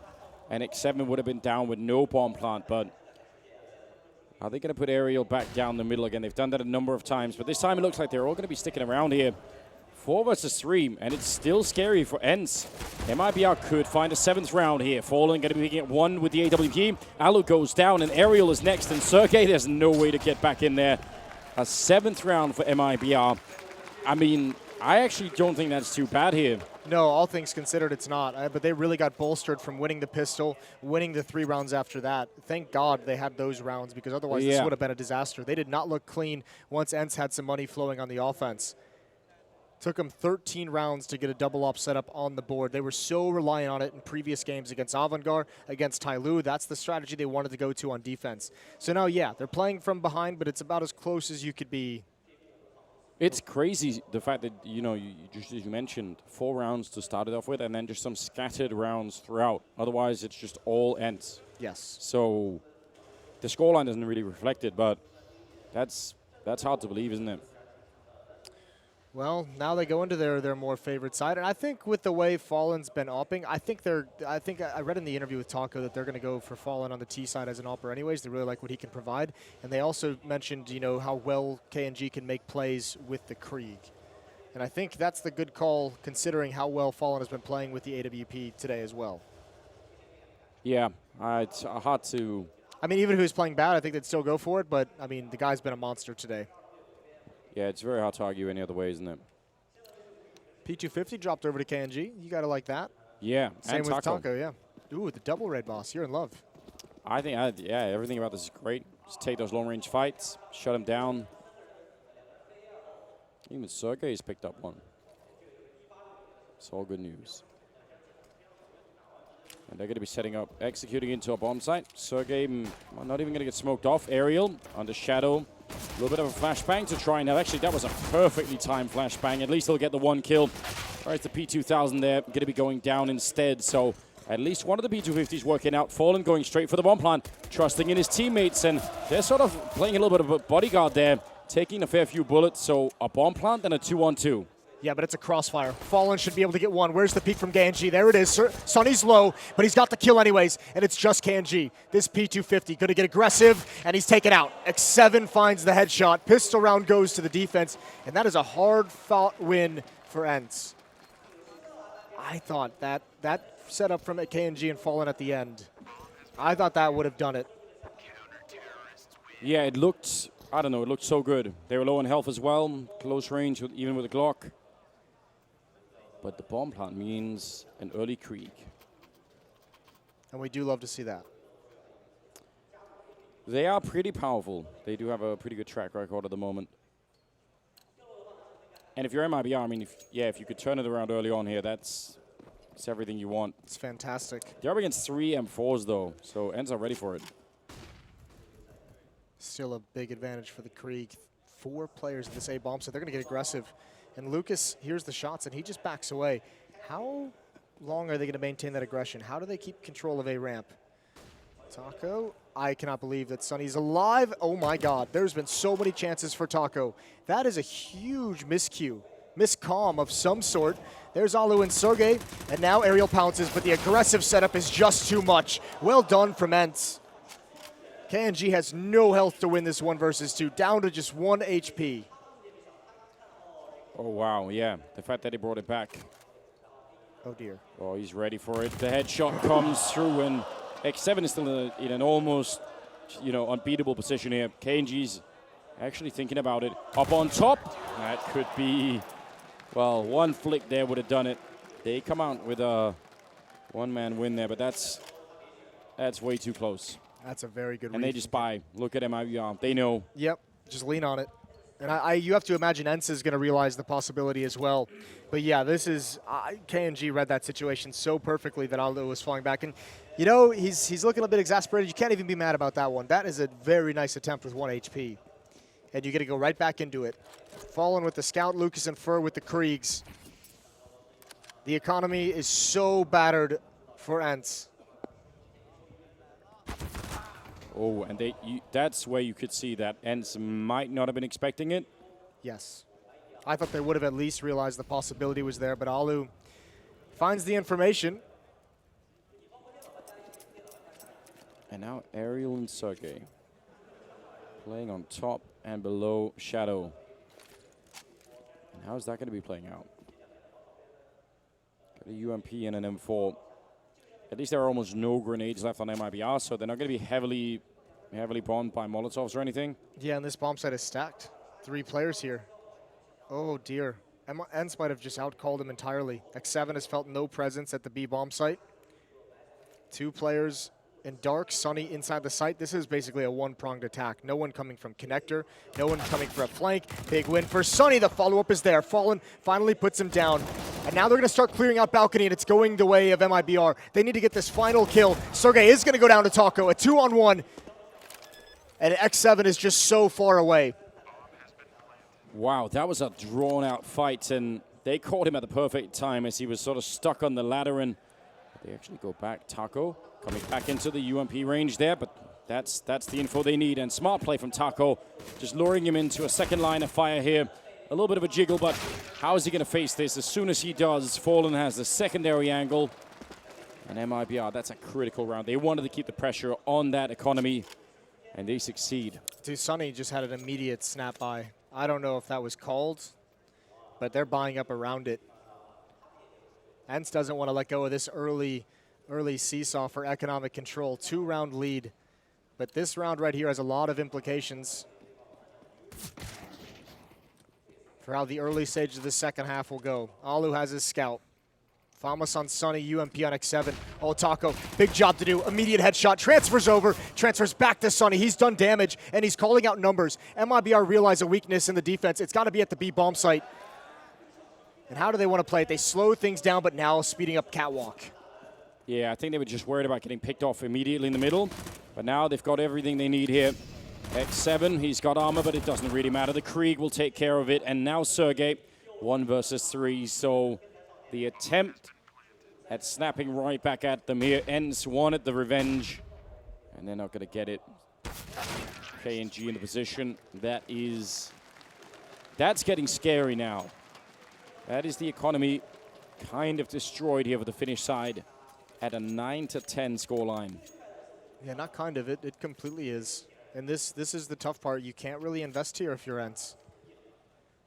And X7 would have been down with no bomb plant, but are they going to put Aerial back down the middle again? They've done that a number of times, but this time it looks like they're all going to be sticking around here. 4 versus 3, and it's still scary for ENCE. MIBR could find a 7th round here. Fallen going to be making it 1 with the AWP. Alu goes down, and Aerial is next, and Sergey, there's no way to get back in there. A 7th round for MIBR. I mean, I actually don't think that's too bad here. No, all things considered, it's not. But they really got bolstered from winning the pistol, winning the 3 rounds after that. Thank God they had those rounds, because otherwise this would have been a disaster. They did not look clean once ENCE had some money flowing on the offense. Took them 13 rounds to get a double op set up on the board. They were so reliant on it in previous games against Avangard, against Tyloo. That's the strategy they wanted to go to on defense. So now, yeah, they're playing from behind, but it's about as close as you could be. It's crazy, the fact that, you just as you mentioned, 4 rounds to start it off with, and then just some scattered rounds throughout. Otherwise, it's just all ENCE. Yes. So the scoreline doesn't really reflect it, but that's hard to believe, isn't it? Well, now they go into their more favorite side, and I think with the way Fallen's been opping, I think I read in the interview with Taco that they're going to go for Fallen on the T side as an opper anyways. They really like what he can provide, and they also mentioned how well KNG can make plays with the Krieg, and I think that's the good call considering how well Fallen has been playing with the AWP today as well. Yeah, it's hard to. I mean, even if he was playing bad, I think they'd still go for it. But I mean, the guy's been a monster today. Yeah, it's very hard to argue any other way, isn't it? P250 dropped over to KNG. You got to like that. Yeah, Same and with Taco, yeah. Ooh, the double raid boss. You're in love. I think, yeah, everything about this is great. Just take those long-range fights, shut him down. Even Sergey's picked up one. It's all good news. And they're going to be setting up, executing into a bomb site. Sergey not even going to get smoked off. Aerial under Shadow. A little bit of a flashbang to try and have. Actually, that was a perfectly timed flashbang. At least he'll get the one kill. All right, the P2000 there going to be going down instead. So at least one of the P250s working out. Fallen going straight for the bomb plant, trusting in his teammates. And they're sort of playing a little bit of a bodyguard there, taking a fair few bullets. So a bomb plant and a 2-on-2. Yeah, but it's a crossfire. Fallen should be able to get one. Where's the peek from KNG? There it is. Sonny's low, but he's got the kill anyways, and it's just KNG. This P250 going to get aggressive, and he's taken out. X7 finds the headshot. Pistol round goes to the defense, and that is a hard-fought win for ENCE. I thought that setup from KNG and Fallen at the end, I thought that would have done it. Yeah, it looked, I don't know, it looked so good. They were low on health as well, close range, even with a Glock. But the bomb plant means an early Krieg. And we do love to see that. They are pretty powerful. They do have a pretty good track record at the moment. And if you're MIBR, I mean, if you could turn it around early on here, that's everything you want. It's fantastic. They're up against 3 M4s, though, so ENCE are ready for it. Still a big advantage for the Krieg. 4 players at this A bomb, so they're going to get aggressive. And Lucas hears the shots, and he just backs away. How long are they going to maintain that aggression? How do they keep control of A ramp? Taco, I cannot believe that Sonny's alive. Oh my God, there's been so many chances for Taco. That is a huge miscue, miscomm of some sort. There's Alu and Sergey, and now Aerial pounces, but the aggressive setup is just too much. Well done from ENCE. KNG has no health to win this 1 versus 2, down to just 1 HP. Oh, wow, yeah. The fact that he brought it back. Oh, dear. Oh, he's ready for it. The headshot comes through, and X7 is still in an almost, unbeatable position here. KNG's actually thinking about it. Up on top. That could be, well, one flick there would have done it. They come out with a one-man win there, but that's way too close. That's a very good And they just buy. Look at MIBR. They know. Yep, just lean on it. And you have to imagine ENCE is going to realize the possibility as well. But yeah, this is, KNG read that situation so perfectly that Aldo was falling back. And, he's looking a bit exasperated. You can't even be mad about that one. That is a very nice attempt with 1 HP. And you got to go right back into it. Fallen with the Scout, Lucas and Fur with the Kriegs. The economy is so battered for ENCE. Oh, and that's where you could see that ENCE might not have been expecting it. Yes. I thought they would have at least realized the possibility was there, but Alu finds the information. And now Aerial and Sergey playing on top and below Shadow. And how is that going to be playing out? Got a UMP and an M4. At least there are almost no grenades left on MIBR, so they're not going to be heavily bombed by Molotovs or anything. Yeah, and this bomb site is stacked. 3 players here. Oh, dear. ENCE might have just outcalled him entirely. X7 has felt no presence at the B bomb site. 2 players in dark, Sonny inside the site. This is basically a one-pronged attack. No one coming from connector, no one coming for a flank. Big win for Sonny. The follow-up is there. Fallen finally puts him down. And now they're going to start clearing out balcony, and it's going the way of MIBR. They need to get this final kill. Sergey is going to go down to Taco. A 2-on-1. And X7 is just so far away. Wow, that was a drawn-out fight, and they caught him at the perfect time as he was sort of stuck on the ladder, and they actually go back. Taco coming back into the UMP range there, but that's the info they need, and smart play from Taco, just luring him into a second line of fire here. A little bit of a jiggle, but how is he going to face this? As soon as he does, Fallen has the secondary angle, and MIBR, that's a critical round. They wanted to keep the pressure on that economy, and they succeed. Dude, Sonny just had an immediate snap by. I don't know if that was called, but they're buying up around it. ENCE doesn't want to let go of this early seesaw for economic control. 2-round lead, but this round right here has a lot of implications for how the early stage of the second half will go. Alu has his scout. Thomas on Sunny, UMP on X7. Otako, big job to do. Immediate headshot, transfers over, transfers back to Sunny. He's done damage, and he's calling out numbers. MIBR realize a weakness in the defense. It's got to be at the B bomb site. And how do they want to play it? They slow things down, but now speeding up catwalk. Yeah, I think they were just worried about getting picked off immediately in the middle. But now they've got everything they need here. X7, he's got armor, but it doesn't really matter. The Krieg will take care of it. And now Sergey, 1 versus 3. So the attempt at snapping right back at them here. ENCE wanted the revenge, and they're not going to get it. KNG in the position. That's getting scary now. That is the economy kind of destroyed here for the Finnish side at a 9-10 scoreline. Yeah, not kind of. It completely is. And this is the tough part. You can't really invest here if you're ENCE.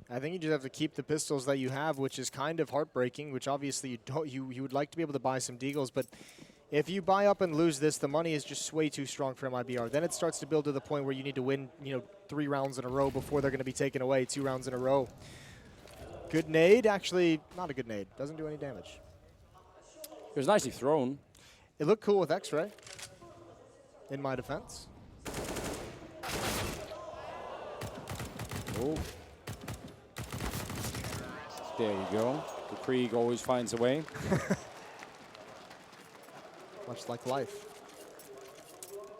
I think you just have to keep the pistols that you have, which is kind of heartbreaking, which obviously you would like to be able to buy some deagles, but if you buy up and lose this, the money is just way too strong for MIBR. Then it starts to build to the point where you need to win, 3 rounds in a row before they're going to be taken away, 2 rounds in a row. Good nade, actually not a good nade. Doesn't do any damage. It was nicely thrown. It looked cool with X-Ray, in my defense. Oh. There you go. The Krieg always finds a way. Much like life.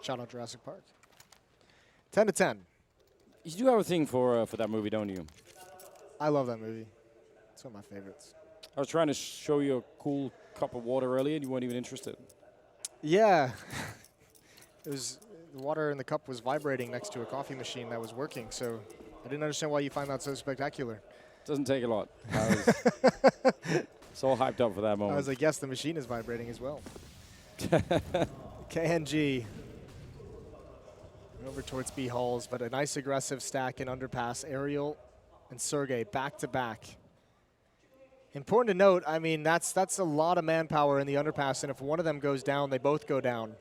Shout out Jurassic Park. 10-10. You do have a thing for that movie, don't you? I love that movie. It's one of my favorites. I was trying to show you a cool cup of water earlier, and you weren't even interested. Yeah. The water in the cup was vibrating next to a coffee machine that was working, so I didn't understand why you find that so spectacular. Doesn't take a lot. It's all hyped up for that moment. I was like, yes, the machine is vibrating as well. KNG over towards B halls, but a nice aggressive stack in underpass. Ariel and Sergey back to back. Important to note, I mean, that's a lot of manpower in the underpass, and if one of them goes down, they both go down.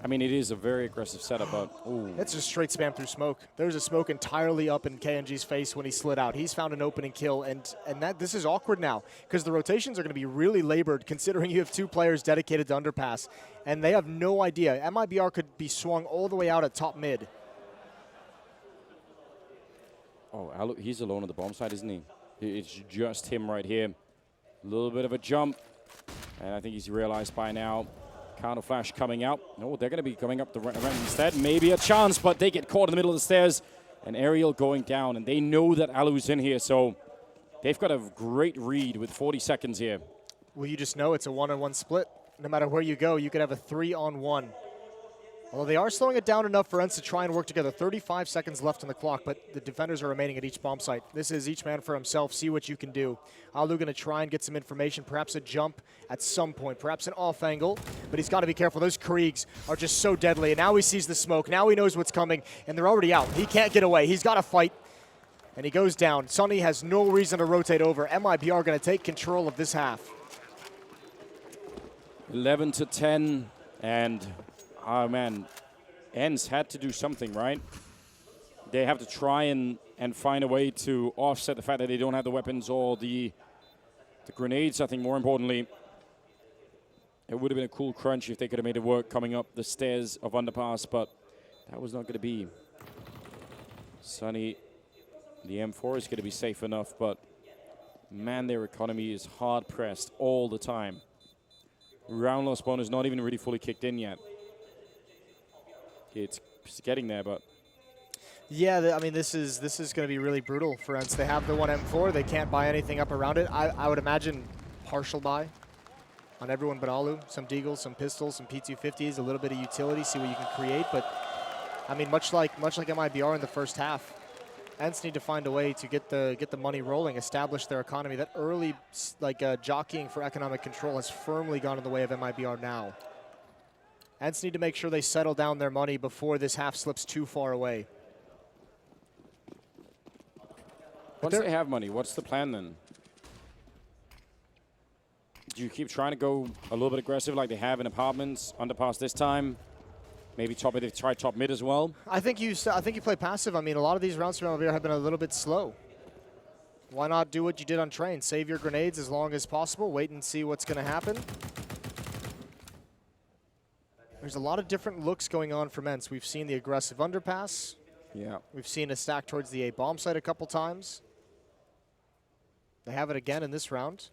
I mean, it is a very aggressive setup, but ooh. It's just straight spam through smoke. There's a smoke entirely up in KNG's face when he slid out. He's found an opening kill, and this is awkward now because the rotations are going to be really labored considering you have 2 players dedicated to underpass, and they have no idea. MIBR could be swung all the way out at top mid. Oh, he's alone on the bomb side, isn't he? It's just him right here. A little bit of a jump, and I think he's realized by now. Counter flash coming out. No, they're going to be coming up the ramp instead. Maybe a chance, but they get caught in the middle of the stairs. And Ariel going down, and they know that Alu's in here, so they've got a great read with 40 seconds here. Well, you just know it's a 1-on-1 split. No matter where you go, you could have a 3-on-1. Although they are slowing it down enough for ENCE to try and work together. 35 seconds left on the clock, but the defenders are remaining at each bomb site. This is each man for himself. See what you can do. Alu going to try and get some information, perhaps a jump at some point, perhaps an off angle, but he's got to be careful. Those Kriegs are just so deadly, and now he sees the smoke. Now he knows what's coming, and they're already out. He can't get away. He's got to fight, and he goes down. Sunny has no reason to rotate over. MIBR going to take control of this half. 11-10, and oh man, ENCE had to do something, right? They have to try and find a way to offset the fact that they don't have the weapons or the grenades. I think more importantly, it would have been a cool crunch if they could have made it work coming up the stairs of underpass, but that was not going to be. Sunny, the M4 is going to be safe enough, but man, their economy is hard pressed all the time. Round loss bonus not even really fully kicked in yet. It's getting there, but yeah, I mean, this is going to be really brutal for ENCE. They have the 1 M4. They can't buy anything up around it. I would imagine partial buy on everyone but Alu. Some deagles, some pistols, some P250s, a little bit of utility, see what you can create. But I mean, much like MIBR in the first half, ENCE need to find a way to get the money rolling, establish their economy. That early jockeying for economic control has firmly gone in the way of MIBR now. ENCE need to make sure they settle down their money before this half slips too far away. Once they have money, what's the plan then? Do you keep trying to go a little bit aggressive like they have in apartments, underpass this time? Maybe top mid. They've tried top mid as well. I think you play passive. I mean, a lot of these rounds from MIBR have been a little bit slow. Why not do what you did on Train? Save your grenades as long as possible. Wait and see what's going to happen. There's a lot of different looks going on from ENCE. We've seen the aggressive underpass. Yeah. We've seen a stack towards the A bomb site a couple times. They have it again in this round.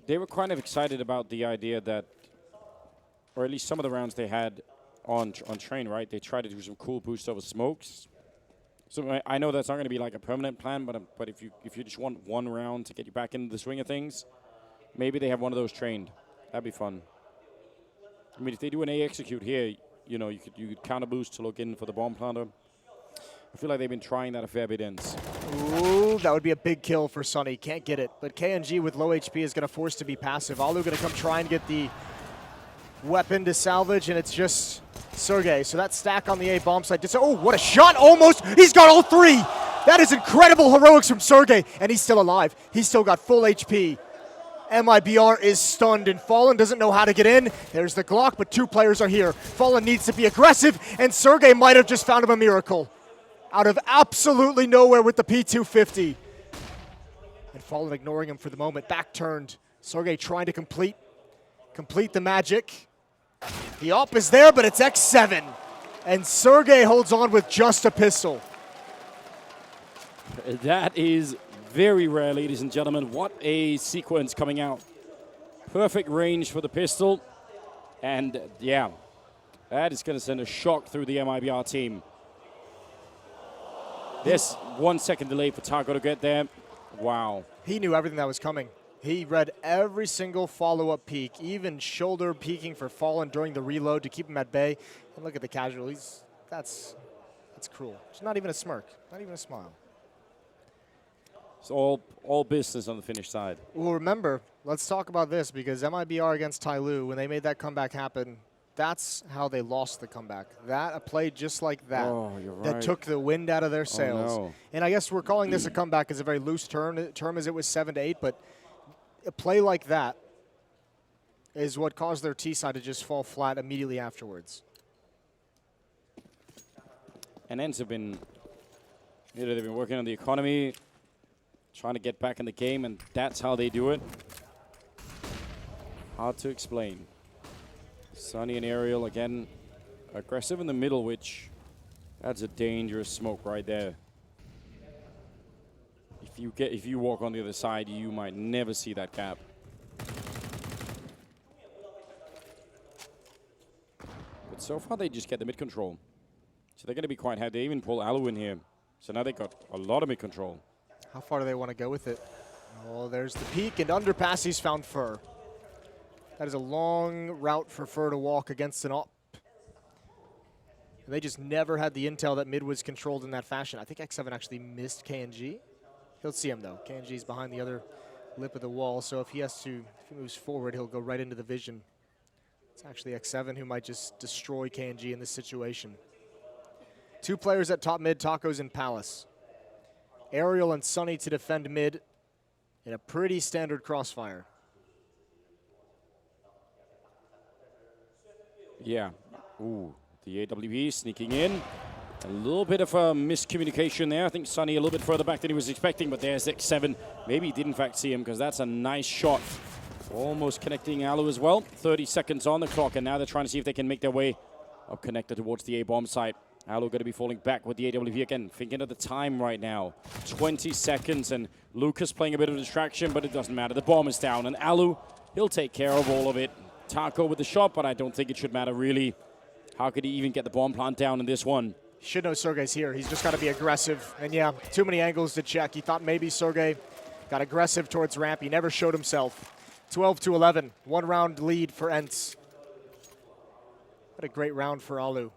They were kind of excited about the idea that, or at least some of the rounds they had on Train, right? They tried to do some cool boost over smokes. So I know that's not going to be like a permanent plan, but if you just want one round to get you back into the swing of things, maybe they have one of those trained. That'd be fun. I mean, if they do an A execute here, you know, you could counter boost to look in for the bomb planter. I feel like they've been trying that a fair bit, ENCE. Ooh, that would be a big kill for Sunny. Can't get it. But KNG with low HP is going to force to be passive. Alu going to come try and get the weapon to salvage, and it's just Sergey. So that stack on the A bomb site. Oh, what a shot. Almost. He's got all three. That is incredible heroics from Sergey. And he's still alive. He's still got full HP. MIBR is stunned, and Fallen doesn't know how to get in. There's the Glock, but two players are here. Fallen needs to be aggressive, and Sergey might have just found him a miracle. Out of absolutely nowhere with the P250. And Fallen ignoring him for the moment. Back turned. Sergey trying to complete the magic. The op is there, but it's X7. And Sergey holds on with just a pistol. That is very rare, ladies and gentlemen. What a sequence coming out. Perfect range for the pistol. And yeah, that is going to send a shock through the MIBR team. There's 1 second delay for Taco to get there. Wow. He knew everything that was coming. He read every single follow-up peek, even shoulder peeking for Fallen during the reload to keep him at bay. And look at the casualties. That's cruel. It's not even a smirk, not even a smile. It's all business on the Finnish side. Well, remember, let's talk about this, because MIBR against Tyloo, when they made that comeback happen, that's how they lost the comeback. A play just like that, that took the wind out of their sails. Oh, no. And I guess we're calling this a comeback is a very loose term as it was 7-8, but a play like that is what caused their T side to just fall flat immediately afterwards. And ENCE have been, they've been working on the economy, trying to get back in the game, and that's how they do it. Hard to explain. Sunny and Aerial again aggressive in the middle, which that's a dangerous smoke right there. If you walk on the other side, you might never see that gap. But so far they just get the mid control. So they're going to be quite happy. They even pull Alu in here. So now they got a lot of mid control. How far do they want to go with it? Oh, there's the peak, and underpass he's found Fur. That is a long route for Fur to walk against an op. And they just never had the intel that mid was controlled in that fashion. I think X7 actually missed KNG. He'll see him, though. KNG's behind the other lip of the wall, so if he moves forward, he'll go right into the vision. It's actually X7 who might just destroy KNG in this situation. Two players at top mid, Tacos and Palace. Aerial and Sunny to defend mid in a pretty standard crossfire. Yeah. Ooh, the AWE sneaking in. A little bit of a miscommunication there. I think Sunny a little bit further back than he was expecting, but there's X7. Maybe he did in fact see him, because that's a nice shot. Almost connecting Alu as well. 30 seconds on the clock, and now they're trying to see if they can make their way up connected towards the A-bomb site. Alu going to be falling back with the AWP again. Thinking of the time right now. 20 seconds, and Lucas playing a bit of a distraction, but it doesn't matter. The bomb is down, and Alu, he'll take care of all of it. Taco with the shot, but I don't think it should matter really. How could he even get the bomb plant down in this one? Should know Sergey's here. He's just got to be aggressive. And yeah, too many angles to check. He thought maybe Sergey got aggressive towards ramp. He never showed himself. 12-11, 1 round lead for ENCE. What a great round for Alu.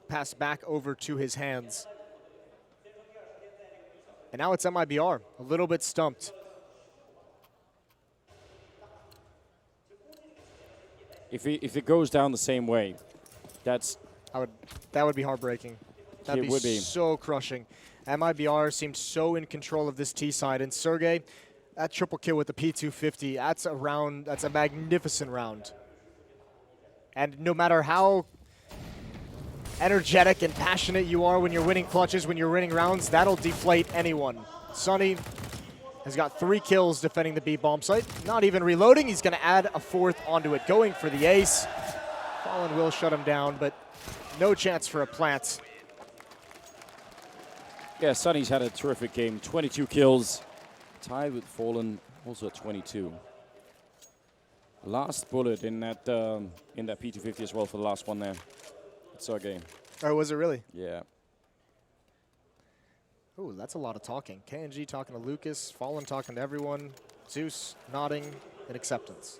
Pass back over to his hands. And now it's MIBR, a little bit stumped. If it goes down the same way, that would be heartbreaking. That would be so crushing. MIBR seemed so in control of this T side, and Sergey, That triple kill with the P250, that's a round, that's a magnificent round. And no matter how energetic and passionate you are when you're winning clutches, when you're winning rounds, that'll deflate anyone. Sunny has got 3 kills defending the B bomb site. Not even reloading, he's gonna add a 4th onto it, going for the ace. Fallen will shut him down, but no chance for a plant. Yeah, Sunny's had a terrific game, 22 kills. Tied with Fallen, also at 22. Last bullet in that P250 as well for the last one there. It's our game. Oh, was it really? Yeah. Ooh, that's a lot of talking. KNG talking to Lucas, Fallen talking to everyone, Zeus nodding in acceptance.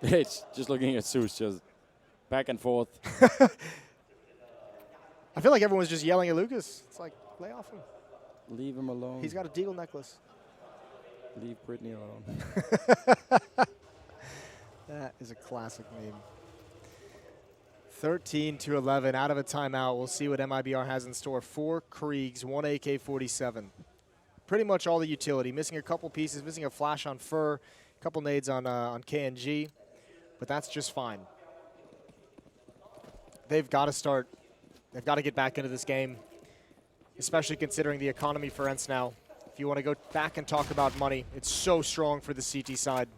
It's just looking at Zeus, just back and forth. I feel like everyone's just yelling at Lucas. It's like, lay off him. Leave him alone. He's got a deagle necklace. Leave Brittany alone. That is a classic meme. 13-11 out of a timeout. We'll see what MIBR has in store. 4 Kriegs, 1 AK-47. Pretty much all the utility. Missing a couple pieces, missing a flash on Fur, a couple nades on KNG, but that's just fine. They've got to start. They've got to get back into this game, especially considering the economy for ENCE now. If you want to go back and talk about money, it's so strong for the CT side.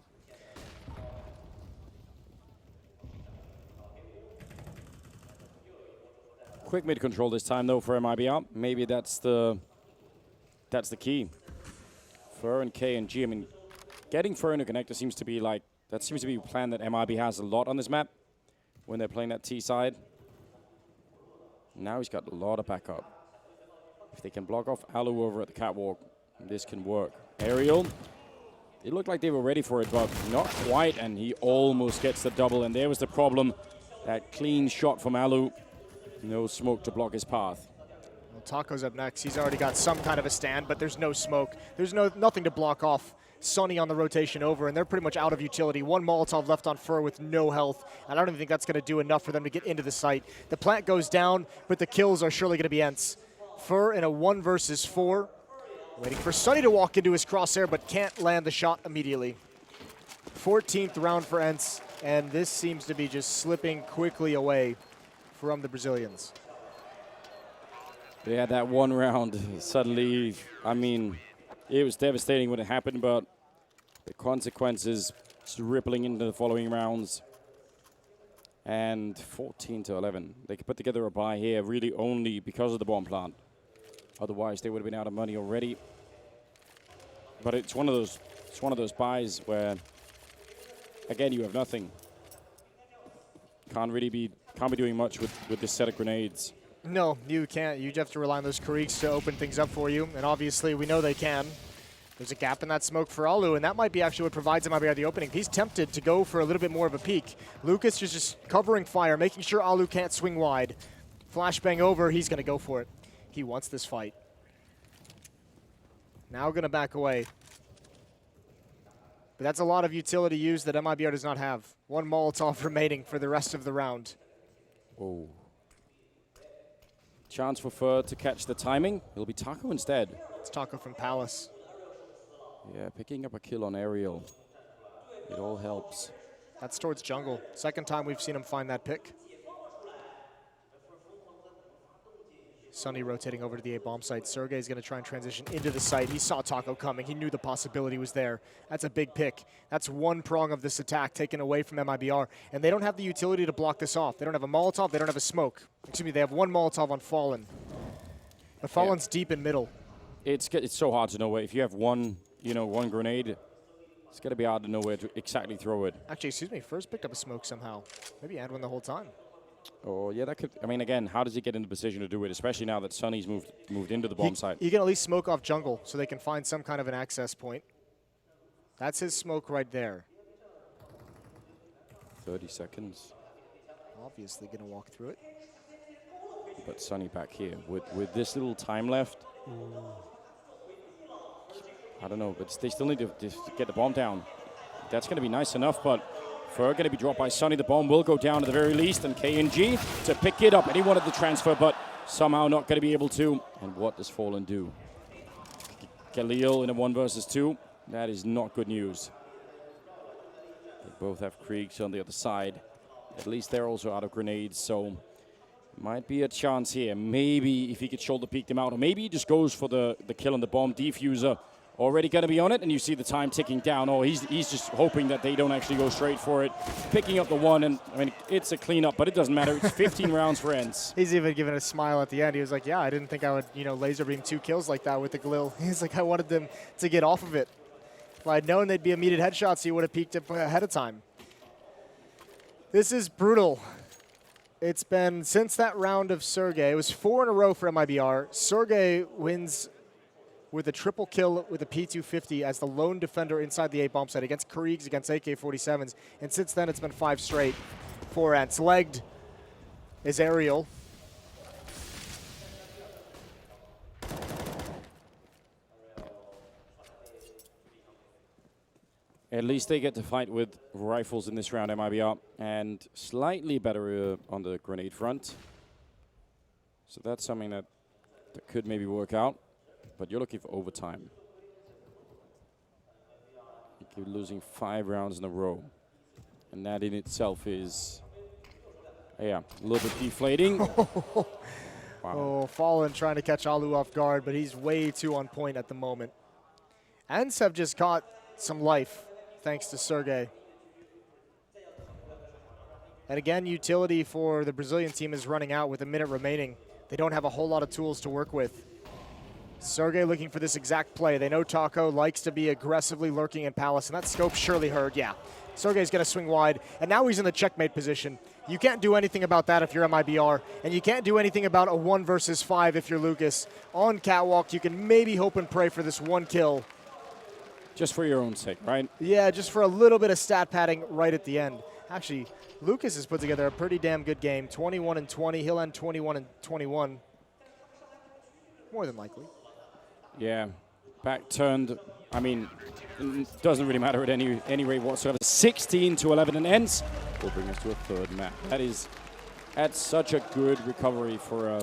Quick mid control this time though for MIBR. Maybe that's the key. Fur and KNG. I mean, getting Fur into connector seems to be like a plan that MIB has a lot on this map when they're playing that T side. Now he's got a lot of backup. If they can block off Alu over at the catwalk, this can work. Aerial. It looked like they were ready for it, but not quite, and he almost gets the double, and there was the problem. That clean shot from Alu. No smoke to block his path. Well, Taco's up next. He's already got some kind of a stand, but there's no smoke. There's nothing to block off Sunny on the rotation over, and they're pretty much out of utility. 1 Molotov left on Fur with no health, and I don't even think that's going to do enough for them to get into the site. The plant goes down, but the kills are surely going to be ENCE. Fur in a 1 versus 4. Waiting for Sunny to walk into his crosshair, but can't land the shot immediately. 14th round for ENCE, and this seems to be just slipping quickly away from the Brazilians. Yeah, that 1 round suddenly, I mean, it was devastating when it happened, but the consequences just rippling into the following rounds. And 14-11. They could put together a buy here really only because of the bomb plant. Otherwise, they would have been out of money already. But it's one of those buys where, again, you have nothing. Can't be doing much with this set of grenades. No, you can't. You have to rely on those Kriegs to open things up for you, and obviously we know they can. There's a gap in that smoke for Alu, and that might be actually what provides him the opening. He's tempted to go for a little bit more of a peek. Lucas is just covering fire, making sure Alu can't swing wide. Flashbang over, he's going to go for it. He wants this fight. Now going to back away. But that's a lot of utility used that MIBR does not have. 1 Molotov remaining for the rest of the round. Oh. Chance for Fur to catch the timing. It'll be Taco instead. It's Taco from Palace. Yeah, picking up a kill on aerial. It all helps. That's towards jungle. Second time we've seen him find that pick. Sunny rotating over to the A-bomb site. Sergey's going to try and transition into the site. He saw Taco coming. He knew the possibility was there. That's a big pick. That's 1 prong of this attack taken away from MIBR. And they don't have the utility to block this off. They don't have a Molotov. They don't have a smoke. Excuse me, they have 1 Molotov on Fallen. But Fallen's deep in middle. It's so hard to know where. If you have one grenade, it's going to be hard to know where to exactly throw it. Actually, excuse me, First picked up a smoke somehow. Maybe he had one the whole time. Oh, yeah, that could... I mean, again, how does he get in the position to do it, especially now that Sunny's moved into the bomb site? He can at least smoke off jungle so they can find some kind of an access point. That's his smoke right there. 30 seconds. Obviously going to walk through it. But Sunny back here. With this little time left, I don't know, but they still need to get the bomb down. That's going to be nice enough, but Fur going to be dropped by Sunny. The bomb will go down at the very least, and KNG to pick it up. And he wanted the transfer, but somehow not going to be able to. And what does Fallen do? Galil in a 1 versus 2. That is not good news. They both have Kriegs on the other side. At least they're also out of grenades, so might be a chance here. Maybe if he could shoulder peek them out, or maybe he just goes for the kill on the bomb. Diffuser already going to be on it, and you see the time ticking down. Oh, he's just hoping that they don't actually go straight for it. Picking up the 1, and I mean, it's a cleanup, but it doesn't matter. It's 15 rounds for ENCE. He's even giving a smile at the end. He was like, yeah, I didn't think I would, laser beam 2 kills like that with the Galil. He's like, I wanted them to get off of it. If I'd known they'd be immediate headshots, he would have peeked up ahead of time. This is brutal. It's been since that round of Sergey. It was 4 in a row for MIBR. Sergey wins with a triple kill with a P250 as the lone defender inside the 8 bomb site against Kriegs, against AK-47s. And since then, it's been 5 straight for ENCE. Legged is Aerial. At least they get to fight with rifles in this round, MIBR, and slightly better on the grenade front. So that's something that could maybe work out, but you're looking for overtime. You keep losing 5 rounds in a row, and that in itself is, a little bit deflating. Wow. Wow. Oh, Fallen trying to catch Alu off guard, but he's way too on point at the moment. ENCE have just caught some life, thanks to Sergey. And again, utility for the Brazilian team is running out with a minute remaining. They don't have a whole lot of tools to work with. Sergey looking for this exact play. They know Taco likes to be aggressively lurking in Palace, and that scope surely heard, yeah. Sergey's going to swing wide, and now he's in the checkmate position. You can't do anything about that if you're MIBR, and you can't do anything about a 1 versus 5 if you're Lucas. On Catwalk, you can maybe hope and pray for this 1 kill. Just for your own sake, right? Yeah, just for a little bit of stat padding right at the end. Actually, Lucas has put together a pretty damn good game. 21 and 20. He'll end 21 and 21. More than likely. Yeah. Back turned. I mean, it doesn't really matter at any rate whatsoever. 16 to 11, and ENCE will bring us to a 3rd map. That's such a good recovery for